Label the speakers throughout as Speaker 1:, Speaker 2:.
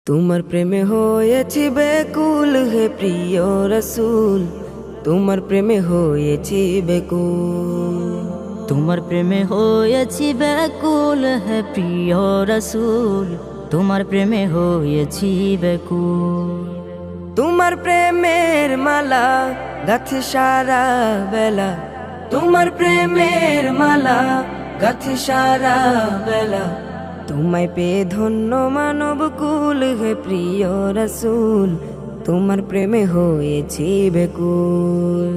Speaker 1: তোমার প্রেমে হয়েছি বেকুল হে প্রিয় রসুল, তোমার প্রেমে হয়েছি বেকুল।
Speaker 2: তোমার প্রেমে হয়েছি ব্যাকুল হে প্রিয় রসুল, তোমার প্রেমে হয়েছি ব্যাকুল।
Speaker 1: তোমার প্রেমের মালা গাথি সারা বেলা, তোমার প্রেমের মালা গাথি সারা বেলা। তোমায় পেয়ে ধন্য মানব কুল হে প্রিয় রসুল, তোমার প্রেমে হয়েছি বেকুল।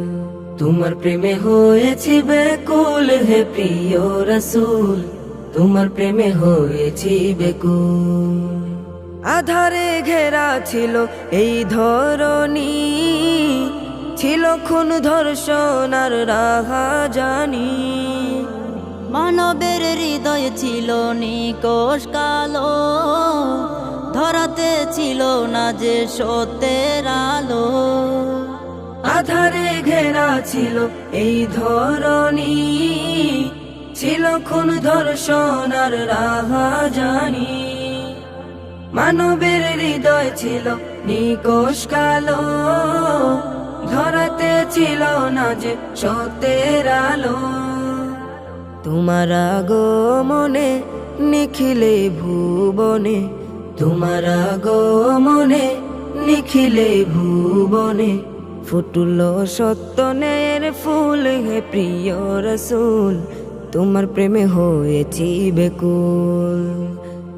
Speaker 1: তোমার প্রেমে হয়েছি বেকুল হে প্রিয় রসুল, তোমার প্রেমে হয়েছি বেকুল। আধারে ঘেরা ছিল এই ধরণী, ছিল খুন ধর্ষণ আর রাহাজানি।
Speaker 2: মানবের হৃদয় ছিল নিকষ কালো, ধরাতে ছিল না যে সত্যের আলো।
Speaker 1: আধারে ঘেরা ছিল এই ধরণী, ছিল খুন ধর্ষণ আর রাহাজানি। মানবের হৃদয় ছিল নিকষ কালো, ধরাতে ছিল না যে সত্যের আলো। তোমার আগমনে নিখিলে ভুবনে, তোমার আগমনে নিখিলে ভুবনে। ফুটল সত্যনের ফুল হে প্রিয় রসুল, তোমার প্রেমে হয়েছি বেকুল।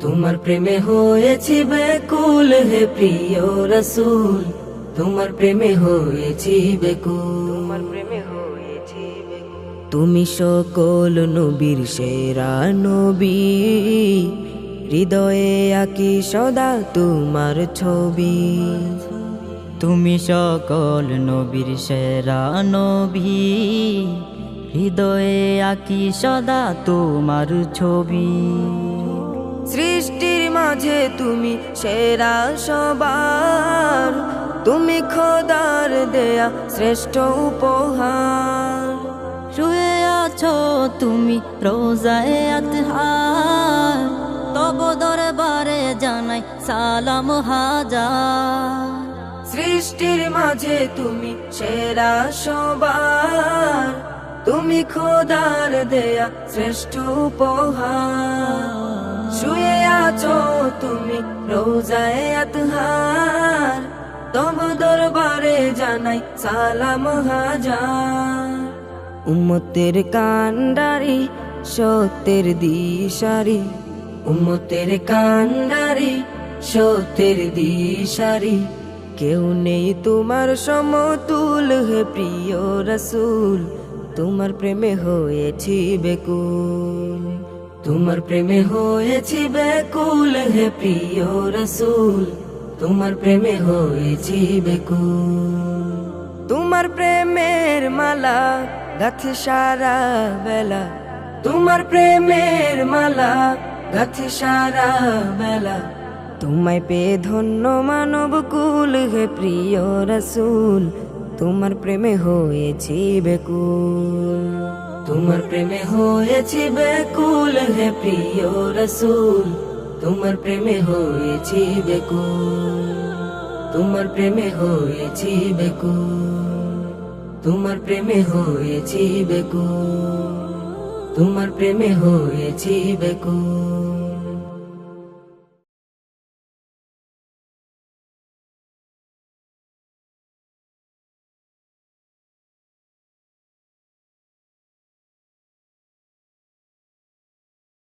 Speaker 1: তোমার প্রেমে হয়েছি বেকুল হে প্রিয় রসুল, তোমার প্রেমে হয়েছি বেকুল। তোমার প্রেমে হয়েছি বেকুল। তুমি সকল নবীর সেরা নবী, হৃদয়ে আঁকি সদা তোমার ছবি।
Speaker 2: তুমি সকল নবীর সেরা নবী, হৃদয়ে আঁকি সদা তোমার ছবি।
Speaker 1: সৃষ্টির মাঝে তুমি সেরা সবার, তুমি খোদার দেয়া শ্রেষ্ঠ উপহার।
Speaker 2: শুয়ে আছো তুমি রোজায়ে আতহার, তব দরবারে জানাই সালাম হাজার।
Speaker 1: সৃষ্টির মাঝে তুমি সেরা সবার, তুমি খোদার দেয়া শ্রেষ্ঠ উপহার। শুয়ে আছো তুমি রোজায়ে আতহার, তব দরবারে জানাই সালাম হাজার। উম্মতের কান্ডারি সত্যের দিশারি, উম্মতের কান্ডারি সত্যের দিশারি। কেউ নেই তোমার সমতুল হে প্রিয় রসুল, তোমার প্রেমে হয়েছি বেকুল। তোমার প্রেমে হয়েছি বেকুল হে প্রিয় রসুল, তোমার প্রেমে হয়েছি বেকুল। তোমার প্রেমের মালা গাথি সারা বেলা, তোমার প্রেমের মালা গাথি সারা বেলা। তোমায় পেয়ে ধন্য মানব কুল হে প্রিয় রসুল, তোমার প্রেমে হয়েছি বেকুল। তোমার প্রেমে হয়েছি বেকুল হে প্রিয় রসুল, তোমার প্রেমে হয়েছি বেকুল। তোমার প্রেমে হয়েছি বেকুল। তোমার প্রেমে হয়েছি বেকুল। তোমার প্রেমে হয়েছি বেকুল।